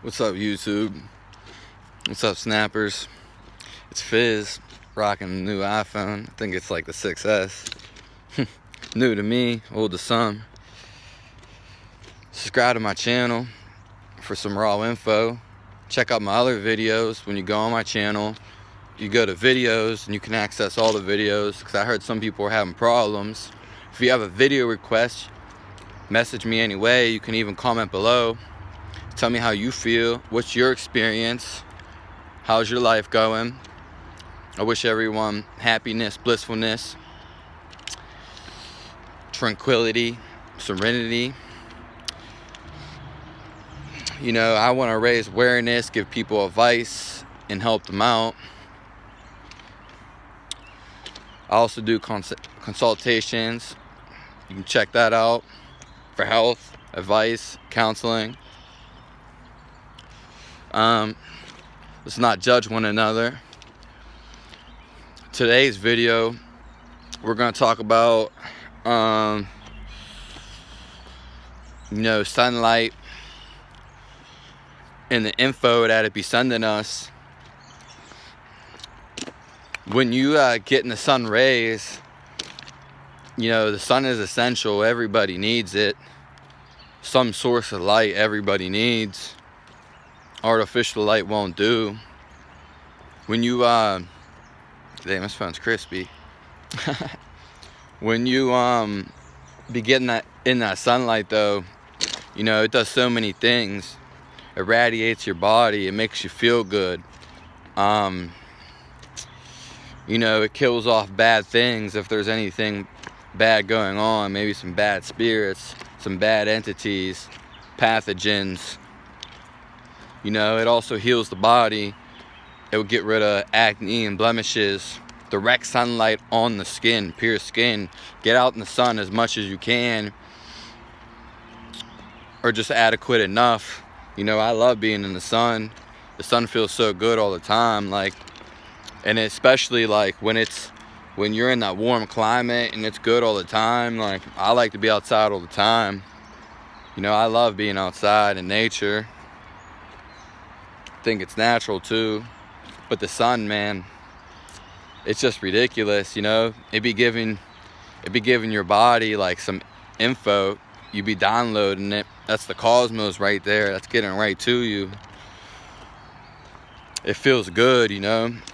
What's up, YouTube? What's up, snappers? It's Fizz, rocking a new iPhone. I think it's like the 6S. New to me, old to some. Subscribe to my channel for some raw info. Check out my other videos. When you go on my channel, you go to videos and you can access all the videos, because I heard some people were having problems. If you have a video request, message me anyway. You can even comment below. Tell me how you feel. What's your experience? How's your life going? I wish everyone happiness, blissfulness, tranquility, serenity. You know, I want to raise awareness, give people advice, and help them out. I also do consultations. You can check that out for health, advice, counseling. Let's not judge one another. Today's video, we're going to talk about, sunlight and the info that it be sending us. When you get in the sun rays, the sun is essential. Everybody needs it. Some source of light everybody needs. Artificial light won't do. When you damn, this phone's crispy. When you be getting that in that sunlight though, it does so many things. It radiates your body, it makes you feel good. It kills off bad things if there's anything bad going on, maybe some bad spirits, some bad entities, pathogens. It also heals the body. It will get rid of acne and blemishes. Direct sunlight on the skin, pure skin. Get out in the sun as much as you can, or just adequate enough. I love being in the sun. The sun feels so good all the time, and especially when you're in that warm climate and it's good all the time. I like to be outside all the time. I love being outside in nature. I think it's natural too. But the sun, man, it's just ridiculous. It be giving your body some info. You be downloading it. That's the cosmos right there. That's getting right to you. It feels good, It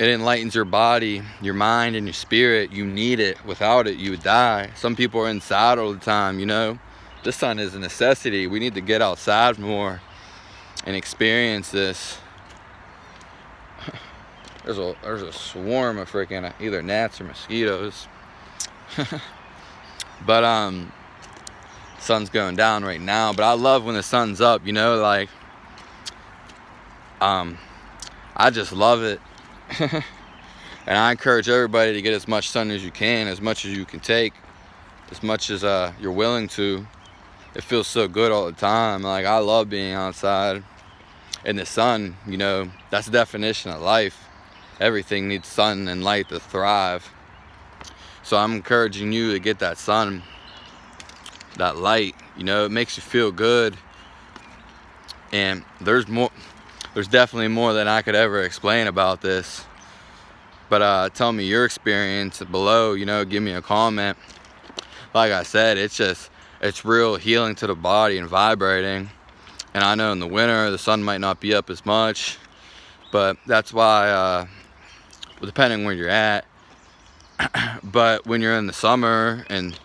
enlightens your body, your mind, and your spirit. You need it. Without it, you would die. Some people are inside all the time, The sun is a necessity. We need to get outside more and experience this. There's a swarm of freaking either gnats or mosquitoes. But sun's going down right now. But I love when the sun's up, I just love it. And I encourage everybody to get as much sun as you can, as much as you can take, as much as you're willing to. It feels so good all the time. I love being outside in the sun. That's the definition of life. Everything needs sun and light to thrive. So I'm encouraging you to get that sun, that light. It makes you feel good. And there's definitely more than I could ever explain about this. But tell me your experience below, give me a comment. Like I said, it's real healing to the body and vibrating. And I know in the winter, the sun might not be up as much, but that's why, depending where you're at. But when you're in the summer and,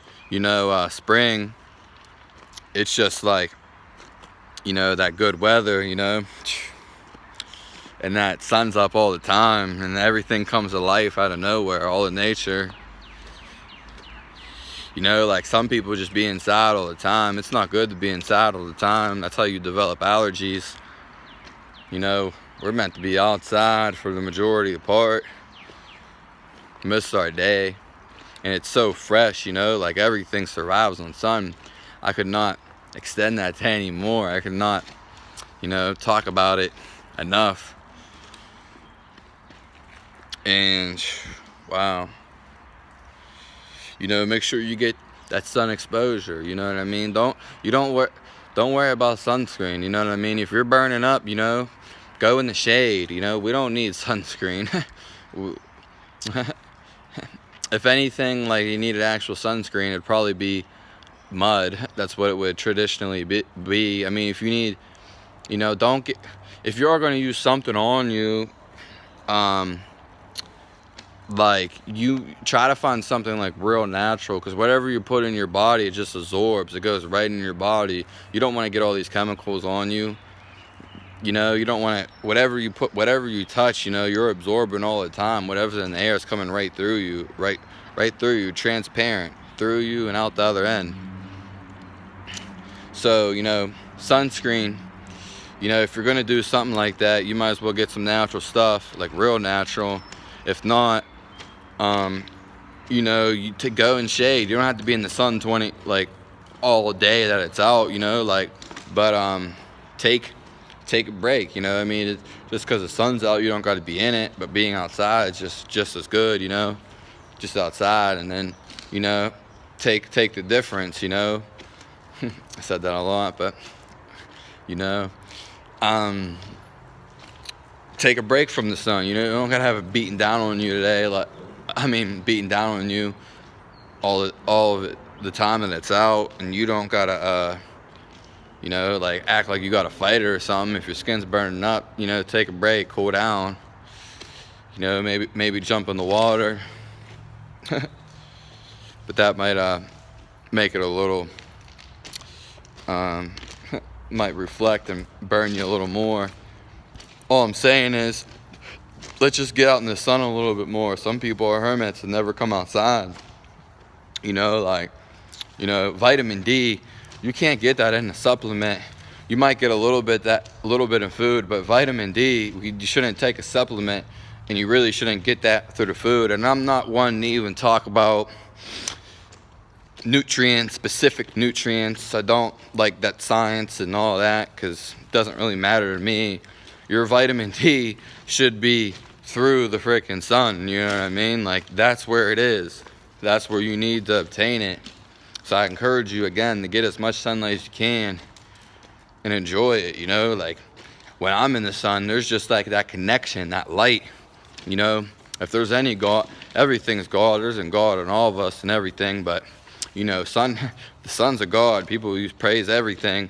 spring, it's just that good weather, and that sun's up all the time and everything comes to life out of nowhere, all in nature. Some people just be inside all the time. It's not good to be inside all the time. That's how you develop allergies. We're meant to be outside for the majority of the part, most of our day. And it's so fresh, everything survives on sun. I could not extend that to any more. I could not, talk about it enough. And wow. Make sure you get that sun exposure. You know what I mean? don't worry about sunscreen, you know what I mean? If you're burning up, you know, go in the shade, you know, we don't need sunscreen. If anything, like, you needed actual sunscreen, it'd probably be mud. That's what it would traditionally be. I mean, if you need, you know, don't get, if you're going to use something on you, like, you try to find something like real natural, because whatever you put in your body, it just absorbs. It goes right in your body. You don't want to get all these chemicals on you. You know, you don't want to, whatever you put, whatever you touch, you know, you're absorbing all the time. Whatever's in the air is coming right through you, right through you, transparent, through you and out the other end. So, you know, sunscreen, you know, if you're going to do something like that, you might as well get some natural stuff, like real natural. If not, you know, you to go in shade. You don't have to be in the sun all day that it's out, you know, like, but take a break, you know. I mean, just because the sun's out, you don't got to be in it, but being outside is just as good, you know, just outside. And then, you know, take the difference, you know. I said that a lot, but, you know, take a break from the sun. You know, you don't gotta have it beating down on you today, like, I mean, beating down on you all of it, the time that it's out. And you don't gotta you know, like, act like you gotta fight it or something. If your skin's burning up, you know, take a break, cool down, you know, maybe jump in the water. But that might make it a little might reflect and burn you a little more. All I'm saying is, let's just get out in the sun a little bit more. Some people are hermits and never come outside. You know, like, you know, vitamin D, you can't get that in a supplement. You might get a little bit in food, but vitamin D, you shouldn't take a supplement, and you really shouldn't get that through the food. And I'm not one to even talk about nutrients, specific nutrients. I don't like that science and all that, because it doesn't really matter to me. Your vitamin D should be through the freaking sun, you know what I mean? Like, that's where it is. That's where you need to obtain it. So I encourage you, again, to get as much sunlight as you can and enjoy it, you know? Like, when I'm in the sun, there's just like that connection, that light, you know? If there's any God, everything's God. There's a God in all of us and everything, but, you know, the sun's a God. People praise everything,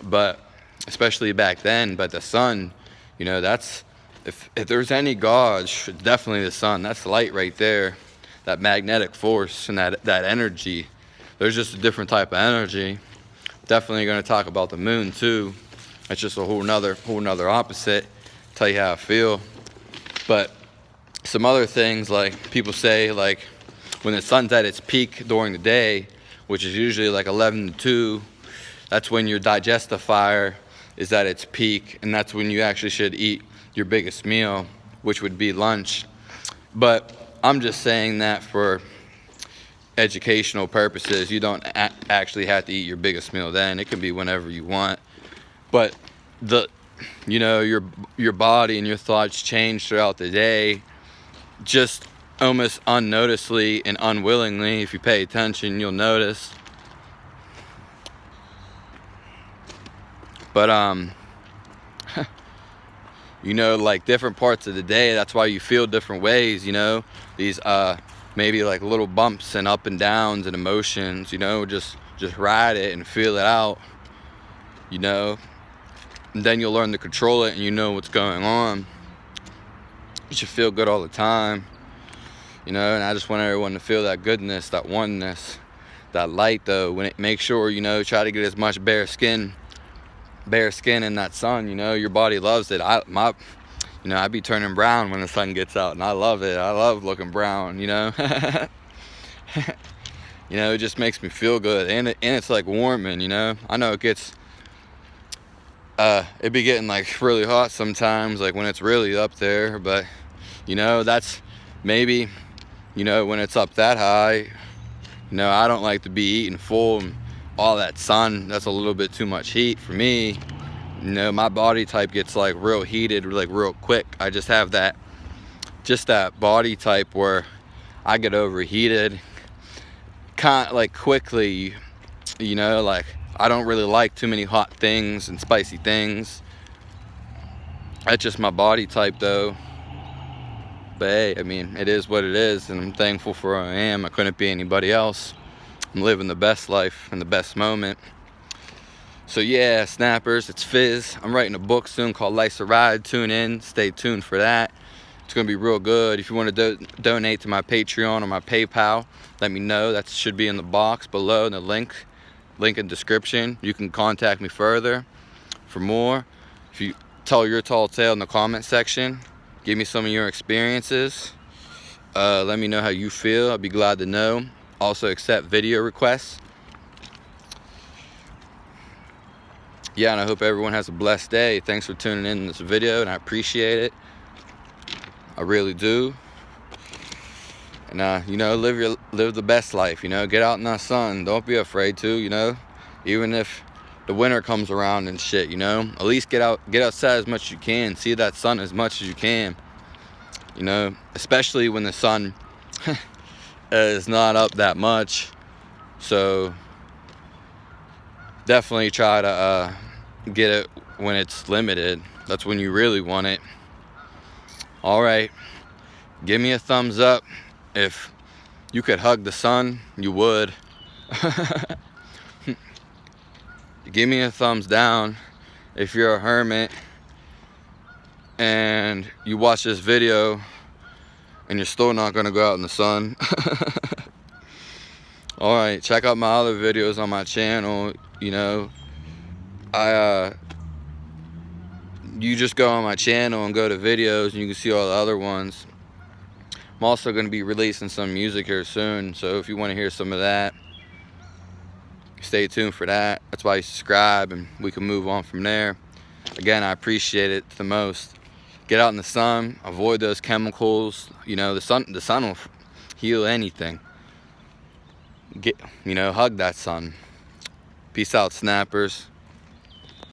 but especially back then. But the sun, you know, that's, if there's any God, it's definitely the sun. That's light right there, that magnetic force and that energy. There's just a different type of energy. Definitely going to talk about the moon too. It's just a whole nother opposite. Tell you how I feel. But some other things, like, people say, like, when the sun's at its peak during the day, which is usually like 11 to 2, that's when your digestive fire is at its peak, and that's when you actually should eat your biggest meal, which would be lunch. But I'm just saying that for educational purposes. You don't actually have to eat your biggest meal then. It can be whenever you want. But you know, your body and your thoughts change throughout the day, just almost unnoticeably and unwillingly. If you pay attention, you'll notice. But you know, like, different parts of the day, that's why you feel different ways, you know, these maybe like little bumps and up and downs and emotions, you know, just ride it and feel it out, you know, and then you'll learn to control it, and you know what's going on. You should feel good all the time, you know. And I just want everyone to feel that goodness, that oneness, that light, though. Make sure, you know, try to get as much bare skin in that sun, you know. Your body loves it. You know, I be turning brown when the sun gets out, and I love it. I love looking brown, you know. You know, it just makes me feel good, and it's like warming, you know. I know it gets it be getting like really hot sometimes, like when it's really up there, but, you know, that's maybe, you know, when it's up that high, you know, I don't like to be eating full and all that sun. That's a little bit too much heat for me. You know, my body type gets like real heated, like real quick. I just have that body type where I get overheated kind of like quickly, you know. Like, I don't really like too many hot things and spicy things. That's just my body type though. But hey, I mean, it is what it is, and I'm thankful for who I am. I couldn't be anybody else. I'm living the best life in the best moment. So yeah, snappers, it's Fizz. I'm writing a book soon called Life's a Ride. Tune in, stay tuned for that. It's gonna be real good. If you want to donate to my Patreon or my PayPal, let me know. That should be in the box below in the link in description. You can contact me further for more. If you tell your tall tale in the comment section, give me some of your experiences. Let me know how you feel. I'd be glad to know. Also accept video requests. Yeah, and I hope everyone has a blessed day. Thanks for tuning in this video, and I appreciate it. I really do. And you know, live the best life. You know, get out in the sun. Don't be afraid to. You know, even if the winter comes around and shit. You know, at least get outside as much as you can. See that sun as much as you can. You know, especially when the sun is not up that much. So definitely try to get it when it's limited. That's when you really want it. All right, give me a thumbs up if you could hug the sun. You would. Give me a thumbs down if you're a hermit and you watch this video and you're still not gonna go out in the sun. All right, check out my other videos on my channel. You know, you just go on my channel and go to videos and you can see all the other ones. I'm also going to be releasing some music here soon, so if you want to hear some of that, stay tuned for that. That's why you subscribe, and we can move on from there. Again, I appreciate it the most. Get out in the sun, avoid those chemicals. You know, the sun will heal anything. You know, hug that sun. Peace out, snappers.